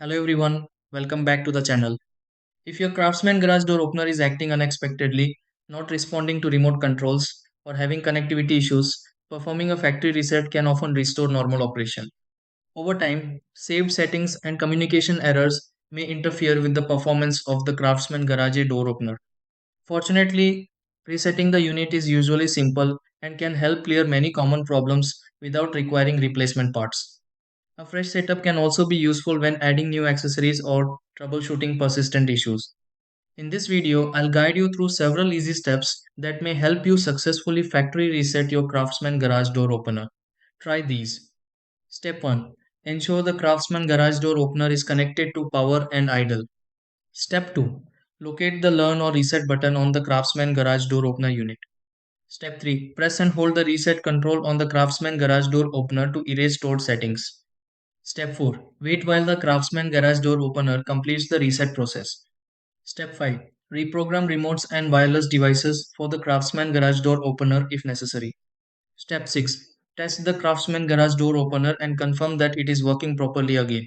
Hello everyone, welcome back to the channel. If your Craftsman garage door opener is acting unexpectedly, not responding to remote controls, or having connectivity issues, performing a factory reset can often restore normal operation. Over time, saved settings and communication errors may interfere with the performance of the Craftsman garage door opener. Fortunately, resetting the unit is usually simple and can help clear many common problems without requiring replacement parts. A fresh setup can also be useful when adding new accessories or troubleshooting persistent issues. In this video, I'll guide you through several easy steps that may help you successfully factory reset your Craftsman garage door opener. Try these. Step 1. Ensure the Craftsman garage door opener is connected to power and idle. Step 2. Locate the Learn or Reset button on the Craftsman garage door opener unit. Step 3. Press and hold the reset control on the Craftsman garage door opener to erase stored settings. Step 4. Wait while the Craftsman garage door opener completes the reset process. Step 5. Reprogram remotes and wireless devices for the Craftsman garage door opener if necessary. Step 6. Test the Craftsman garage door opener and confirm that it is working properly again.